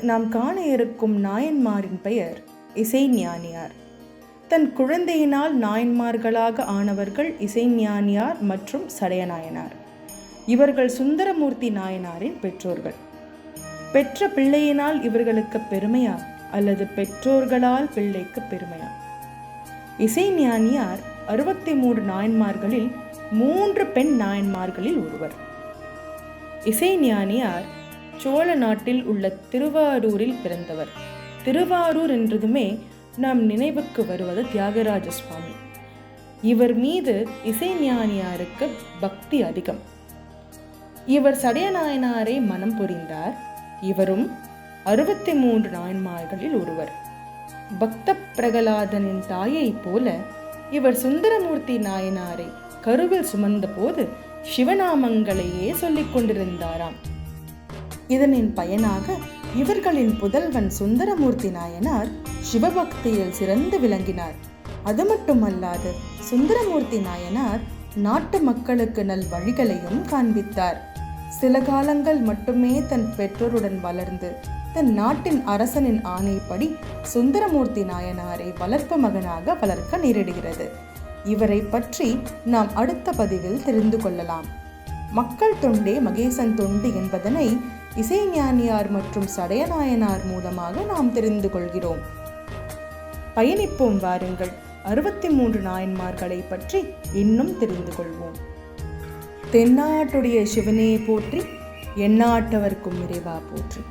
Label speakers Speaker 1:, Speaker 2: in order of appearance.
Speaker 1: நாம் காண இருக்கும் நாயன்மாரின் பெயர் இசைஞானியார். தன் குழந்தையினால் நாயன்மார்களாக ஆனவர்கள் இசைஞானியார் மற்றும் சடையநாயனார். இவர்கள் சுந்தரமூர்த்தி நாயனாரின் பெற்றோர்கள். பெற்ற பிள்ளையினால் இவர்களுக்கு பெருமையா அல்லது பெற்றோர்களால் பிள்ளைக்கு பெருமையா? இசைஞானியார் 63 நாயன்மார்களில் 3 பெண் நாயன்மார்களில் ஒருவர். இசைஞானியார் சோழ நாட்டில் உள்ள திருவாரூரில் பிறந்தவர். திருவாரூர் என்றதுமே நாம் நினைவுக்கு வருவது தியாகராஜ சுவாமி. இவர் மீது இசைஞானியாருக்கு பக்தி அதிகம். இவர் சடையநாயனாரை மனம் புரிந்தார். இவரும் 63 நாயன்மார்களில் ஒருவர். பக்த பிரகலாதனின் தாயை போல இவர் சுந்தரமூர்த்தி நாயனாரை கருவில் சுமந்த போது சிவநாமங்களையே சொல்லிக் கொண்டிருந்தாராம். இதனின் பயனாக இவர்களின் புதல்வன் சுந்தரமூர்த்தி நாயனார் சிவபக்தியில் சிறந்து விளங்கினார். அது மட்டுமல்லாது சுந்தரமூர்த்தி நாயனார் நாட்டு மக்களுக்கு நல் வழிகளையும் காண்பித்தார். சில காலங்கள் மட்டுமே தன் பெற்றோருடன் வளர்ந்து தன் நாட்டின் அரசனின் ஆணைப்படி சுந்தரமூர்த்தி நாயனாரை வளர்ப்பு மகனாக வளர்க்க நேரிடுகிறது. இவரை பற்றி நாம் அடுத்த பதிவில் தெரிந்து கொள்ளலாம். மக்கள் தொண்டே மகேசன் தொண்டு என்பதனை இசைஞானியார் மற்றும் சடையநாயனார் மூலமாக நாம் தெரிந்து கொள்கிறோம். பயணிப்போம் வாருங்கள். 63 நாயன்மார்களை பற்றி இன்னும் தெரிந்து கொள்வோம். தென்னாட்டுடைய சிவனே போற்றி, எந்நாட்டவர்க்கும் இறைவா போற்றி.